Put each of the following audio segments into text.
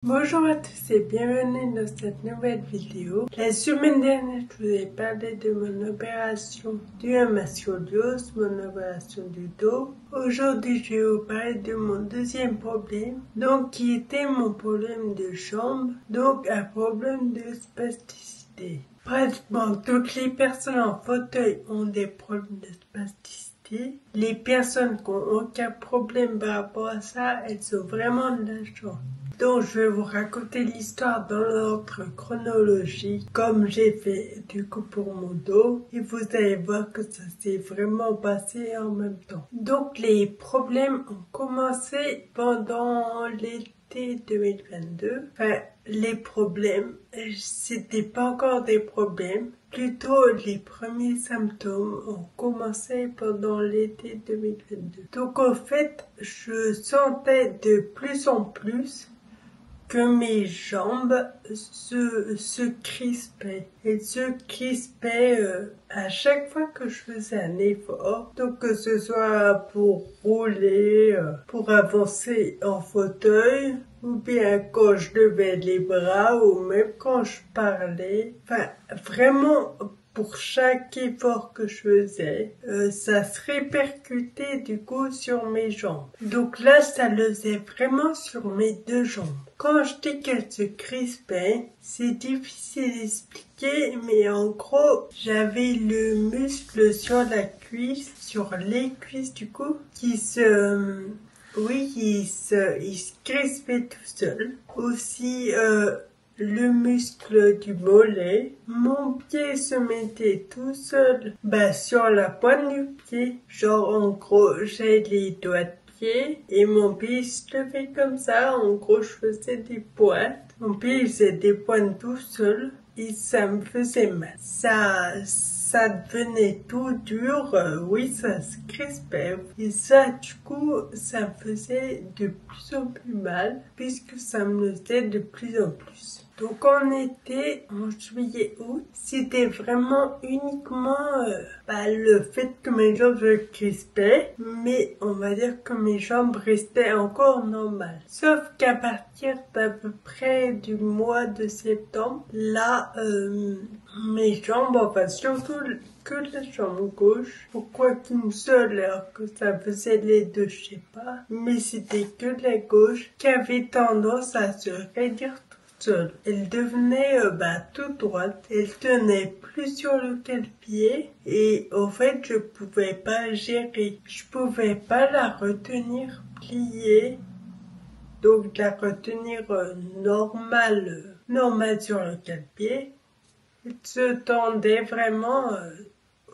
Bonjour à tous et bienvenue dans cette nouvelle vidéo. La semaine dernière, je vous ai parlé de mon opération du scoliose, mon opération du dos. Aujourd'hui, je vais vous parler de mon deuxième problème, donc qui était mon problème de jambe, donc un problème de spasticité. Pratiquement toutes les personnes en fauteuil ont des problèmes de spasticité. Les personnes qui n'ont aucun problème par rapport à ça, elles ont vraiment de la chance. Donc je vais vous raconter l'histoire dans l'ordre chronologique, comme j'ai fait du coup pour mon dos, et vous allez voir que ça s'est vraiment passé en même temps. Donc les problèmes ont commencé pendant l'été 2022. Enfin, les problèmes, c'était pas encore des problèmes. Plutôt, les premiers symptômes ont commencé pendant l'été 2022. Donc en fait, je sentais de plus en plus que mes jambes se crispaient. Elles se crispaient à chaque fois que je faisais un effort. Donc que ce soit pour rouler, pour avancer en fauteuil, ou bien quand je levais les bras, ou même quand je parlais. Enfin, vraiment, pour chaque effort que je faisais, ça se répercutait du coup sur mes jambes. Donc là, ça le faisait vraiment sur mes deux jambes. Quand je dis qu'elles se crispaient, c'est difficile d'expliquer, mais en gros, j'avais le muscle sur la cuisse, sur les cuisses du coup, qui se crispait tout seul. Aussi, le muscle du mollet. Mon pied se mettait tout seul sur la pointe du pied. Genre en gros j'ai les doigts de pied et mon pied se levait comme ça. En gros je faisais des pointes. Mon pied faisait des pointes tout seul et ça me faisait mal. Ça devenait tout dur, ça se crispait. Et ça, du coup, ça me faisait de plus en plus mal, puisque ça me faisait de plus en plus. Donc en été, en juillet, août, c'était vraiment uniquement le fait que mes jambes se crispaient, mais on va dire que mes jambes restaient encore normales. Sauf qu'à partir d'à peu près du mois de septembre, là, mes jambes, enfin surtout que la jambe gauche, pourquoi qu'une seule alors que ça faisait les deux, je sais pas, mais c'était que la gauche qui avait tendance à se raidir toute seule. Elle devenait toute droite, elle tenait plus sur lequel pied et au fait je pouvais pas gérer, je pouvais pas la retenir pliée. Donc la retenir normale sur le pied, elle se tendait vraiment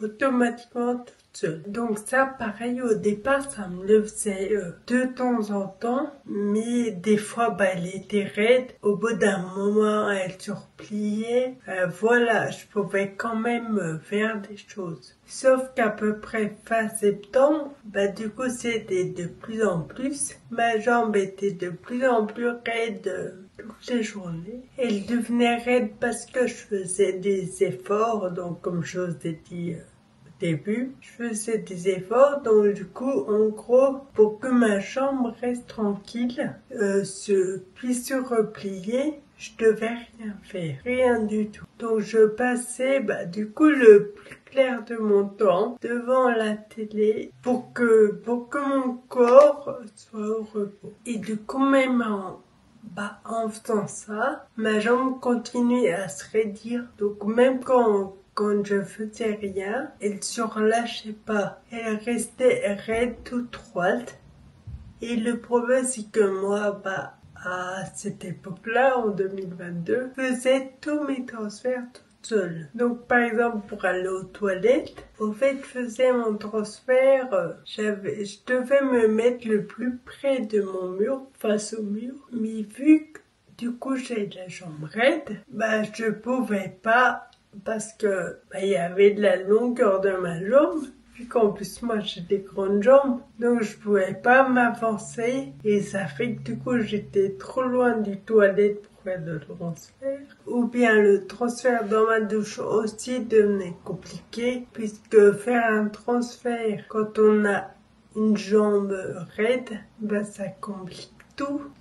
automatiquement toute seule. Donc ça, pareil, au départ, ça me le faisait de temps en temps, mais des fois, elle était raide. Au bout d'un moment, elle se repliait. Voilà, je pouvais quand même faire des choses. Sauf qu'à peu près fin septembre, du coup, c'était de plus en plus. Ma jambe était de plus en plus raide toutes les journées. Elle devenait raide parce que je faisais des efforts, donc comme je vous ai dit au début, je faisais des efforts, donc du coup, en gros, pour que ma jambe reste tranquille, puisse se replier, je devais rien faire, rien du tout. Donc je passais du coup le plus clair de mon temps devant la télé pour que mon corps soit au repos. Et du coup même en faisant ça, ma jambe continuait à se raidir. Donc même quand je faisais rien, elle se relâchait pas. Elle restait raide, toute droite. Et le problème, c'est que moi, à cette époque-là, en 2022, je faisais tous mes transferts toute seule. Donc, par exemple, pour aller aux toilettes, au fait, je faisais mon transfert, je devais me mettre le plus près de mon mur, face au mur. Mais vu que, du coup, j'ai la jambe raide, je pouvais pas, parce que, il y avait de la longueur de ma jambe. Puis qu'en plus moi j'ai des grandes jambes, donc je pouvais pas m'avancer et ça fait que du coup j'étais trop loin du toilette pour faire le transfert. Ou bien le transfert dans ma douche aussi devenait compliqué puisque faire un transfert quand on a une jambe raide, ça complique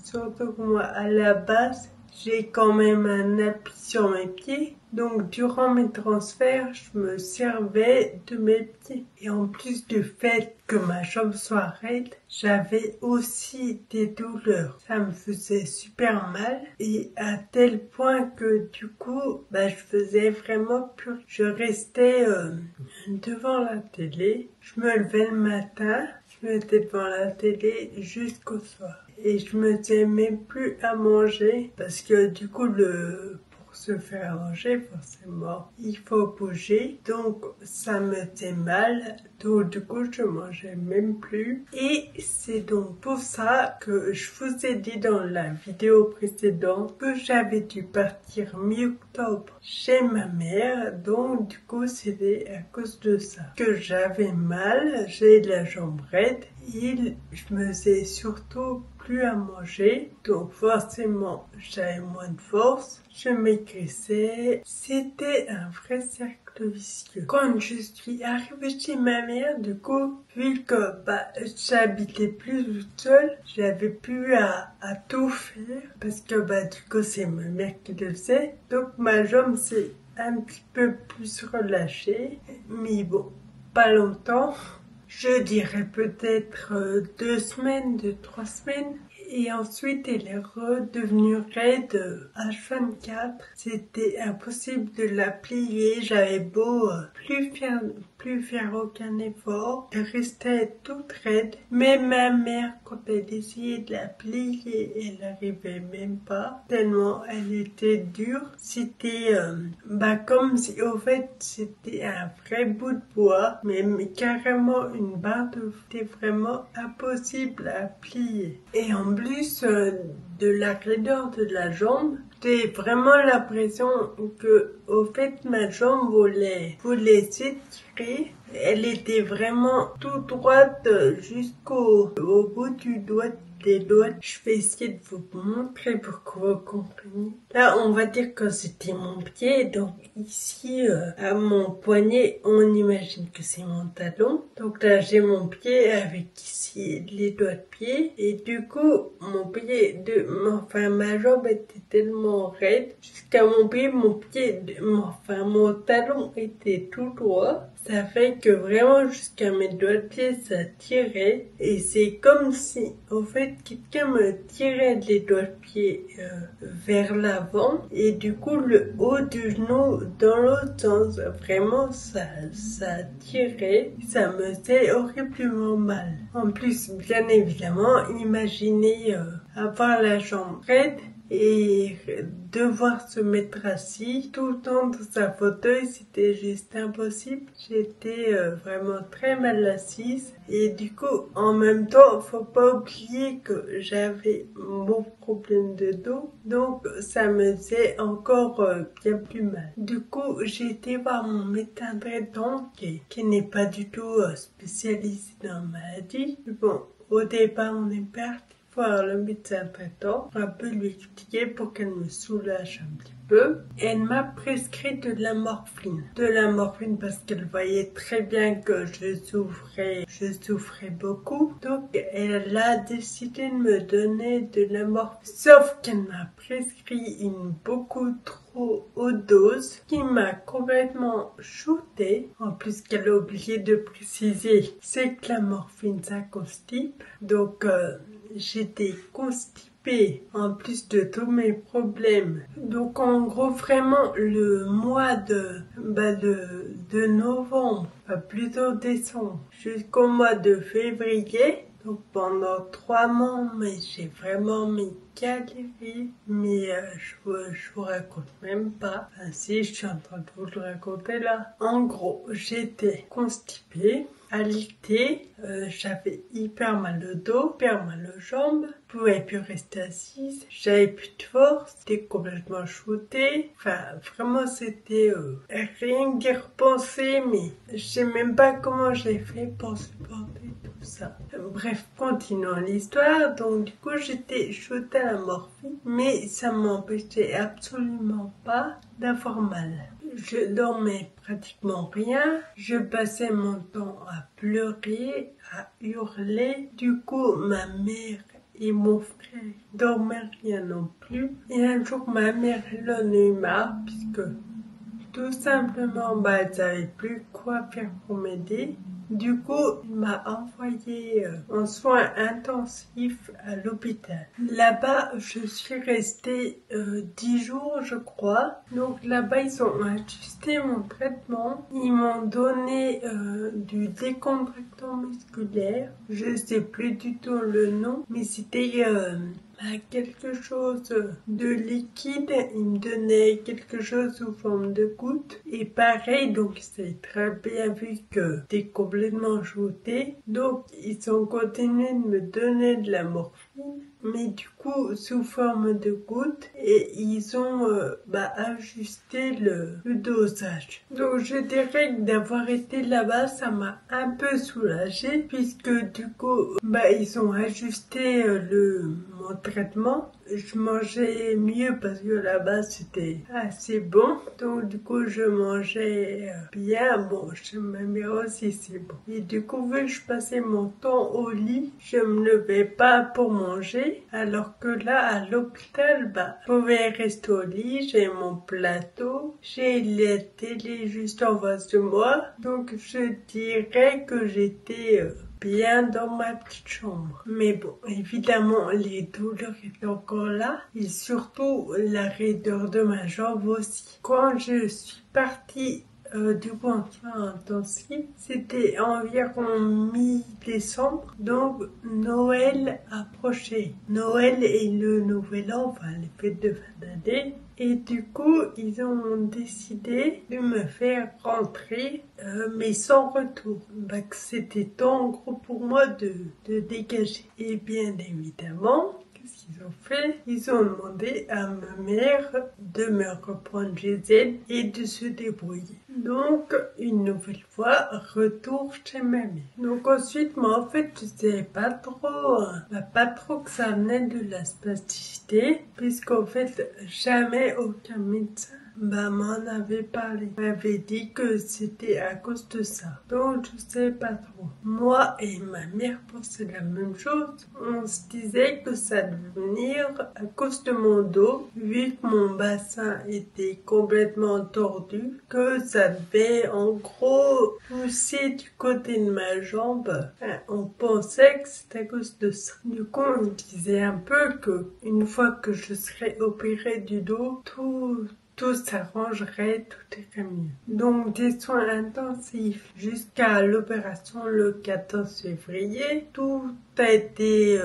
surtout que moi à la base, j'ai quand même un appui sur mes pieds. Donc durant mes transferts, je me servais de mes pieds. Et en plus du fait que ma jambe soit raide, j'avais aussi des douleurs. Ça me faisait super mal. Et à tel point que du coup, je faisais vraiment plus. Je restais devant la télé. Je me levais le matin. Je me mettais devant la télé jusqu'au soir. Et je me disais même plus à manger parce que du coup pour se faire manger forcément il faut bouger, donc ça me faisait mal, donc du coup je mangeais même plus. Et c'est donc pour ça que je vous ai dit dans la vidéo précédente que j'avais dû partir mi-octobre chez ma mère, donc du coup c'était à cause de ça que j'avais mal, j'ai la jambe raide et je me faisais surtout plus à manger, donc forcément j'avais moins de force, je maigrissais, c'était un vrai cercle vicieux. Quand je suis arrivée chez ma mère, du coup, vu que j'habitais plus toute seule, j'avais plus à tout faire, parce que du coup c'est ma mère qui le faisait, donc ma jambe s'est un petit peu plus relâchée, mais bon, pas longtemps. Je dirais peut-être 2 semaines, 3 semaines. Et ensuite, elle est redevenue raide H24. C'était impossible de la plier. J'avais beau plus faire aucun effort. Elle restait toute raide. Mais ma mère, quand elle essayait de la plier, elle n'arrivait même pas. Tellement elle était dure. C'était comme si au fait c'était un vrai bout de bois. Mais carrément une barre de... C'était vraiment impossible à plier. Et en plus de la raideur de la jambe, j'ai vraiment l'impression que au fait ma jambe voulait s'étirer. Elle était vraiment tout droite jusqu'au bout du doigt. Des doigts. Je vais essayer de vous montrer pour que vous compreniez. Là, on va dire que c'était mon pied. Donc ici, à mon poignet, on imagine que c'est mon talon. Donc là, j'ai mon pied avec ici les doigts de pied. Et du coup, ma jambe était tellement raide. Jusqu'à mon pied, mon talon était tout droit. Ça fait que vraiment jusqu'à mes doigts de pied, ça tirait. Et c'est comme si, au fait, quelqu'un me tirait les doigts de pied vers l'avant. Et du coup, le haut du genou dans l'autre sens. Vraiment, ça tirait. Ça me faisait horriblement mal. En plus, bien évidemment, imaginez avoir la jambe raide et devoir se mettre assis tout le temps dans sa fauteuil, c'était juste impossible. J'étais vraiment très mal assise et du coup, en même temps, faut pas oublier que j'avais mon problème de dos, donc ça me faisait encore bien plus mal. Du coup, j'ai été voir mon médecin traitant qui n'est pas du tout spécialisé dans la maladie. Bon, au départ, on est parti voir le médecin traitant, un peu lui expliquer pour qu'elle me soulage un petit peu. Et elle m'a prescrit de la morphine. De la morphine parce qu'elle voyait très bien que je souffrais beaucoup. Donc elle a décidé de me donner de la morphine. Sauf qu'elle m'a prescrit une beaucoup trop haute dose qui m'a complètement shootée. En plus qu'elle a oublié de préciser, c'est que la morphine ça constipe. Donc j'étais constipée en plus de tous mes problèmes. Donc en gros vraiment le mois de novembre, plutôt décembre, jusqu'au mois de février. Donc pendant 3 mois, mais j'ai vraiment galéré. Mais je vous raconte même pas. Enfin si, je suis en train de vous le raconter là. En gros, j'étais constipée. Alitée, j'avais hyper mal au dos, hyper mal aux jambes, je pouvais plus rester assise, j'avais plus de force, j'étais complètement shootée. Enfin, vraiment, c'était rien qu'y repenser, mais je sais même pas comment j'ai fait pour supporter tout ça. Bref, continuons l'histoire. Donc, du coup, j'étais shootée à la morphine, mais ça m'empêchait absolument pas d'avoir mal. Je dormais pratiquement rien, je passais mon temps à pleurer, à hurler. Du coup, ma mère et mon frère dormait rien non plus. Et un jour, ma mère, elle en a eu marre puisque tout simplement, elle savait plus quoi faire pour m'aider. Du coup, il m'a envoyé en soins intensifs à l'hôpital. Là-bas, je suis restée 10 jours, je crois. Donc là-bas, ils ont ajusté mon traitement. Ils m'ont donné du décontractant musculaire. Je sais plus du tout le nom, mais c'était quelque chose de liquide. Il me donnait quelque chose sous forme de goutte. Et pareil, donc c'est très bien vu que c'était complètement shooté. Donc ils ont continué de me donner de la morphine, mais du coup sous forme de gouttes, et ils ont ajusté le dosage. Donc je dirais que d'avoir été là-bas, ça m'a un peu soulagée puisque du coup ils ont ajusté mon traitement. Je mangeais mieux parce que là-bas c'était assez bon, donc du coup je mangeais bien. Bon, chez ma mère aussi c'est bon, et du coup vu que je passais mon temps au lit, je me levais pas pour manger, alors que là à l'hôpital, je pouvais rester au lit, j'ai mon plateau, j'ai la télé juste en face de moi, donc je dirais que j'étais bien dans ma petite chambre. Mais bon, évidemment, les douleurs étaient encore là, et surtout la raideur de ma jambe aussi. Quand je suis partie du coup en soins intensifs, c'était environ mi-décembre, donc Noël approchait. Noël et le Nouvel An, enfin les fêtes de fin d'année. Et du coup, ils ont décidé de me faire rentrer, mais sans retour. C'était en gros pour moi de dégager. Et bien évidemment, qu'est-ce qu'ils ont fait? Ils ont demandé à ma mère de me reprendre chez elle et de se débrouiller. Donc, une nouvelle fois, retour chez ma mère. Donc ensuite, moi en fait, je savais pas trop que ça venait de la spasticité, puisqu'en fait, jamais aucun médecin m'en avait parlé. M'avait dit que c'était à cause de ça. Donc je sais pas trop. Moi et ma mère pensaient la même chose. On se disait que ça devait venir à cause de mon dos, vu que mon bassin était complètement tordu, que ça devait en gros pousser du côté de ma jambe. On pensait que c'était à cause de ça. Du coup, on disait un peu que une fois que je serais opérée du dos, tout s'arrangerait, tout irait mieux. Donc des soins intensifs jusqu'à l'opération le 14 février. Tout a été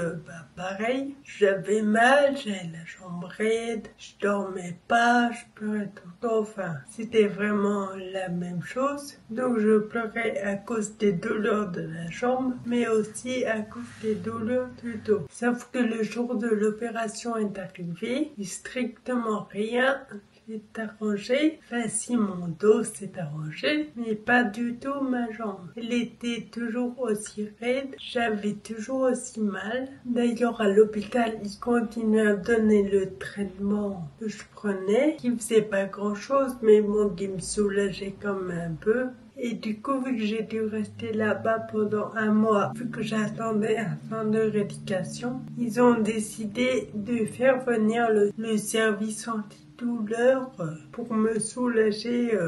pareil. J'avais mal, j'avais la jambe raide, je dormais pas, je pleurais tout le temps. Enfin, c'était vraiment la même chose. Donc je pleurais à cause des douleurs de la jambe, mais aussi à cause des douleurs du dos. Sauf que le jour de l'opération est arrivé, strictement rien s'est arrangé. Enfin, si, mon dos s'est arrangé, mais pas du tout ma jambe. Elle était toujours aussi raide, j'avais toujours aussi mal. D'ailleurs, à l'hôpital, ils continuaient à donner le traitement que je prenais, qui faisait pas grand chose, mais bon, qui me soulageait quand même un peu. Et du coup, vu que j'ai dû rester là-bas pendant un mois, vu que j'attendais un centre de rééducation, ils ont décidé de faire venir le service antidouleur pour me soulager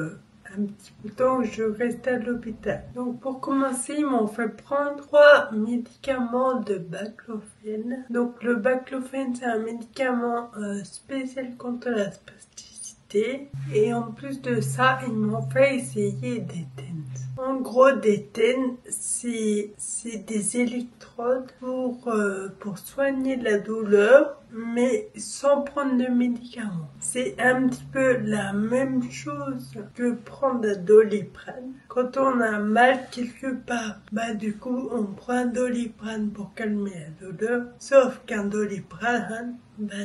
un petit peu de temps que je reste à l'hôpital. Donc pour commencer, ils m'ont fait prendre 3 médicaments de baclofène. Donc le baclofène, c'est un médicament spécial contre la spasticité. Et en plus de ça, ils m'ont fait essayer des TENS. En gros, des TENS, c'est des électrodes pour soigner la douleur, mais sans prendre de médicaments. C'est un petit peu la même chose que prendre un Doliprane. Quand on a mal quelque part, du coup, on prend un Doliprane pour calmer la douleur. Sauf qu'un Doliprane,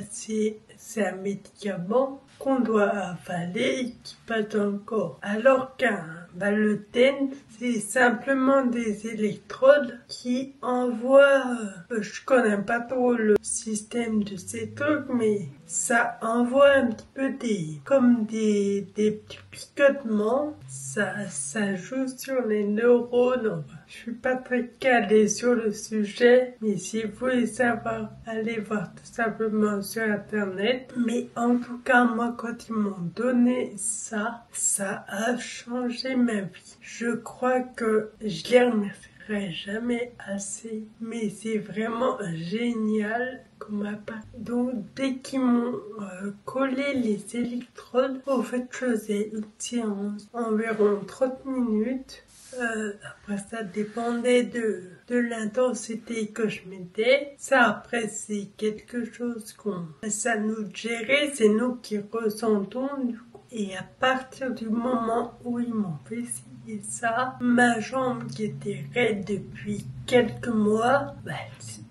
c'est un médicament qu'on doit avaler et qui passe dans le corps. Alors qu'un Le TENS, c'est simplement des électrodes qui envoient, je connais pas trop le système de ces trucs, mais ça envoie un petit peu comme des petits picotements. Ça joue sur les neurones. Je suis pas très calée sur le sujet, mais si vous voulez savoir, allez voir tout simplement sur internet. Mais en tout cas, moi, quand ils m'ont donné ça a changé ma vie. Je crois que je les remercierai jamais assez, mais c'est vraiment génial comme appareil. Donc dès qu'ils m'ont collé les électrodes, en fait, je faisais une séance environ 30 minutes. Après ça dépendait de l'intensité que je mettais. Ça après c'est quelque chose ça nous gérait, c'est nous qui ressentons du coup. Et à partir du moment où ils m'ont fait essayer ça, ma jambe qui était raide depuis quelques mois,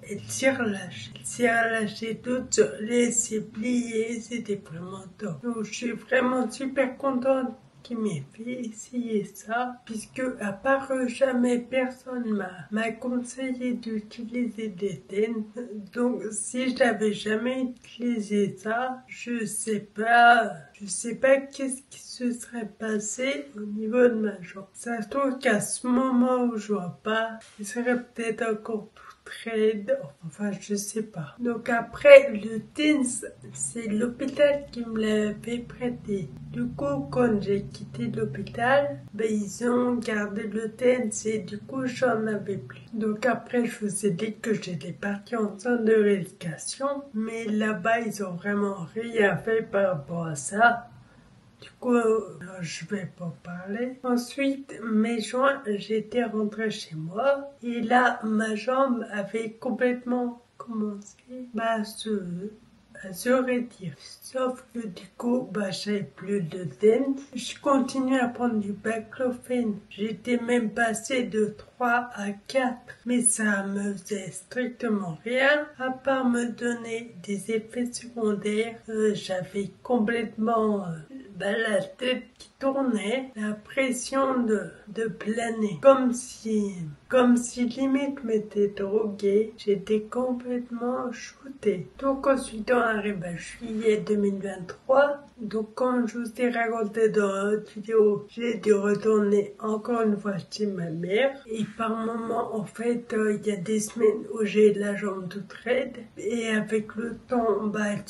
elle s'est relâchée toute seule et s'est pliée, c'était vraiment top. Donc je suis vraiment super contente qui m'a fait essayer ça, puisque à part jamais personne m'a conseillé d'utiliser des TENS. Donc si j'avais jamais utilisé ça, je sais pas qu'est-ce qui se serait passé au niveau de ma jambe. Ça se trouve qu'à ce moment où je vois pas, il serait peut-être encore tout raide, enfin je sais pas. Donc après le TENS, c'est l'hôpital qui me l'avait prêté. Du coup quand j'ai quitté l'hôpital, ils ont gardé le TENS et du coup j'en avais plus. Donc après je vous ai dit que j'étais partie en centre de rééducation, mais là-bas ils ont vraiment rien fait par rapport à ça. Du coup, je vais pas parler. Ensuite, mes joints, j'étais rentrée chez moi et là, ma jambe avait complètement commencé à se retirer. Sauf que du coup, j'avais plus de TENS. Je continuais à prendre du baclofen. J'étais même passée de 3 à 4, mais ça me faisait strictement rien, à part me donner des effets secondaires. J'avais complètement la tête qui tournait, la pression de planer, comme si limite m'était droguée. J'étais complètement shootée. Donc ensuite on arrive à juillet 2023. Donc comme je vous ai raconté dans l'autre vidéo, j'ai dû retourner encore une fois chez ma mère. Et par moment, en fait, il y a des semaines où j'ai la jambe toute raide. Et avec le temps, elle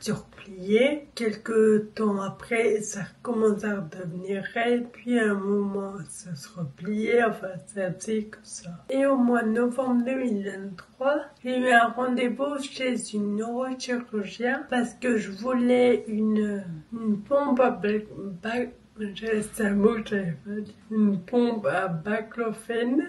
se repliait. Quelques temps après, ça recommence à redevenir raide. Puis à un moment, ça se repliait. Enfin, c'est assez que ça. Et au mois de novembre 2023, j'ai eu un rendez-vous chez une neurochirurgien parce que je voulais une pompe à c'est un mot que j'avais pas dit. Une pompe à baclofen.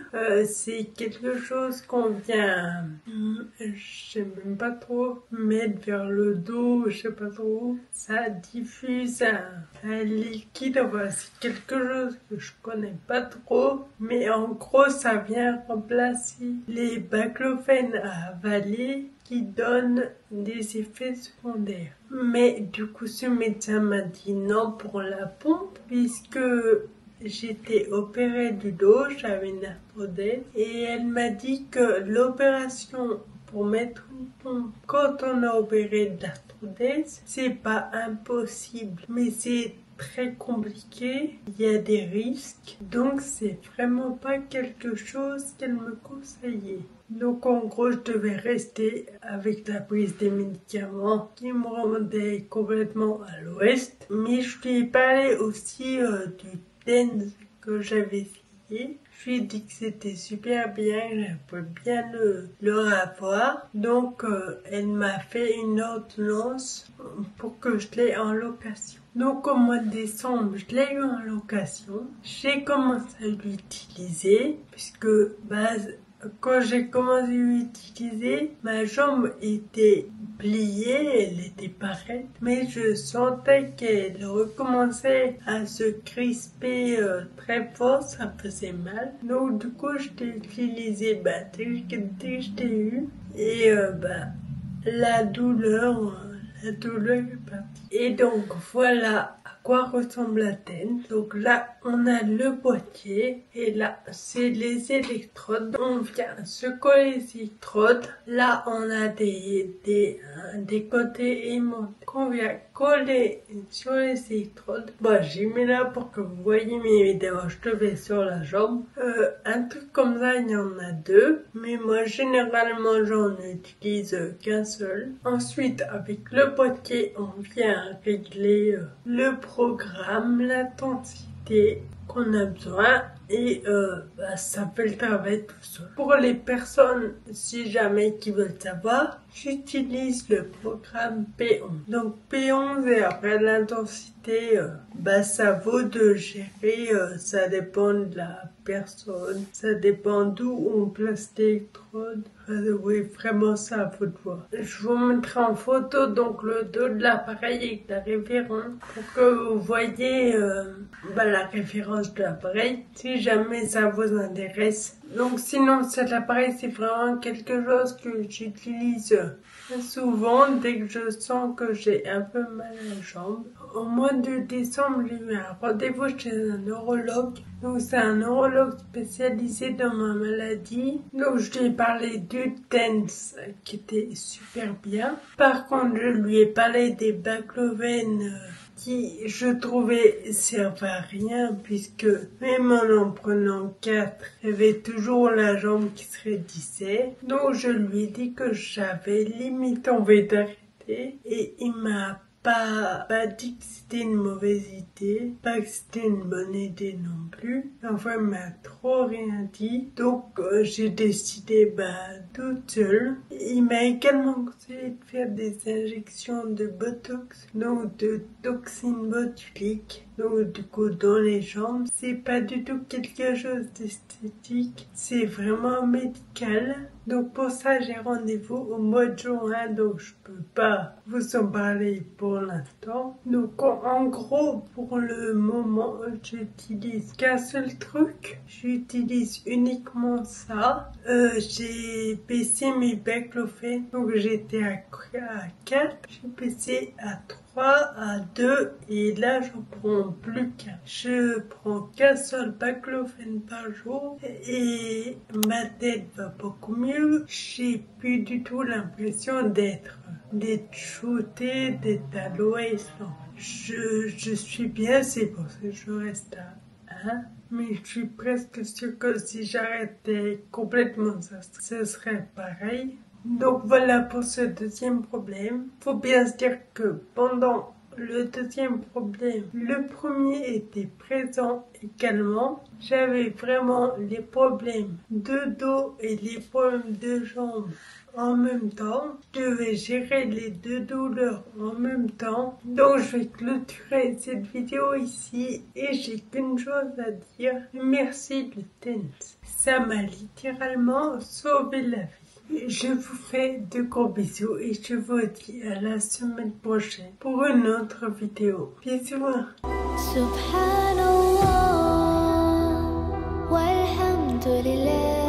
C'est quelque chose qu'on vient, je sais même pas trop, mettre vers le dos, je sais pas trop. Ça diffuse un liquide, enfin, c'est quelque chose que je connais pas trop. Mais en gros, ça vient remplacer les baclofen à avaler qui donnent des effets secondaires. Mais du coup, ce médecin m'a dit non pour la pompe, puisque j'étais opérée du dos, j'avais une arthrodèse, et elle m'a dit que l'opération pour mettre une pompe quand on a opéré de l'arthrodèse, c'est pas impossible, mais c'est très compliqué, il y a des risques, donc c'est vraiment pas quelque chose qu'elle me conseillait. Donc en gros, je devais rester avec la prise des médicaments qui me rendaient complètement à l'ouest. Mais je lui ai parlé aussi du TENS que j'avais essayé. Je lui ai dit que c'était super bien, j'aimerais bien le revoir. Donc elle m'a fait une ordonnance pour que je l'ai en location. Donc au mois de décembre, je l'ai eu en location. J'ai commencé à l'utiliser puisque quand j'ai commencé à l'utiliser, ma jambe était pliée, elle était parfaite, mais je sentais qu'elle recommençait à se crisper très fort, ça faisait mal. Donc du coup, je l'ai utilisé dès que je l'ai eu, et la douleur la douleur est partie. Et donc voilà à quoi ressemble la tête. Donc là on a le boîtier et là c'est les électrodes. On vient secouer les électrodes. Là on a des côtés aimantés qu'on vient coller sur les électrodes. Bon, j'ai mis là pour que vous voyez mes vidéos. Je te fais sur la jambe. Un truc comme ça, il y en a deux, mais moi généralement j'en utilise qu'un seul. Ensuite, avec le boîtier, on vient régler le programme, l'intensité qu'on a besoin et ça fait le travail tout seul. Pour les personnes, si jamais qui veulent savoir, j'utilise le programme P11. Donc P11 et après l'intensité, ça vaut de gérer, ça dépend de la personne, ça dépend d'où on place l'électrode. Oui, vraiment ça, faut de voir. Je vous mettrai en photo donc le dos de l'appareil avec la référence pour que vous voyez la référence de l'appareil si jamais ça vous intéresse. Donc sinon cet appareil c'est vraiment quelque chose que j'utilise souvent dès que je sens que j'ai un peu mal à la jambe. Au mois de décembre, j'ai eu un rendez-vous chez un neurologue. Donc c'est un neurologue spécialisé dans ma maladie. Donc je lui ai parlé du TENS qui était super bien. Par contre je lui ai parlé des baclovènes qui je trouvais servent à rien puisque même en prenant 4, j'avais toujours la jambe qui se raidissait. Donc je lui ai dit que j'avais limite envie d'arrêter et il m'a pas dit que c'était une mauvaise idée, pas que c'était une bonne idée non plus. Enfin, il m'a trop rien dit. Donc, j'ai décidé toute seule. Il m'a également conseillé de faire des injections de Botox, donc de toxine botulique. Donc, du coup, dans les jambes, c'est pas du tout quelque chose d'esthétique, c'est vraiment médical. Donc pour ça, j'ai rendez-vous au mois de juin, donc je peux pas vous en parler pour l'instant. Donc en gros, pour le moment, j'utilise qu'un seul truc. J'utilise uniquement ça. J'ai baissé mes baclovènes, donc j'étais à 4, j'ai baissé à 3, à 2 et là j'en prends plus qu'un. Je prends qu'un seul baclovène par jour et ma tête va beaucoup mieux. J'ai plus du tout l'impression d'être shootée, d'être à l'ouest. Je suis bien, c'est pour ça que je reste à 1. Mais je suis presque sûre que si j'arrêtais complètement ça serait pareil. Donc voilà pour ce deuxième problème. Faut bien se dire que pendant le deuxième problème, le premier était présent également. J'avais vraiment les problèmes de dos et les problèmes de jambes en même temps. Je devais gérer les deux douleurs en même temps. Donc je vais clôturer cette vidéo ici et j'ai qu'une chose à dire. Merci le TENS. Ça m'a littéralement sauvé la vie. Je vous fais de gros bisous et je vous dis à la semaine prochaine pour une autre vidéo. Bisous. Subhanallah, walhamdulillah.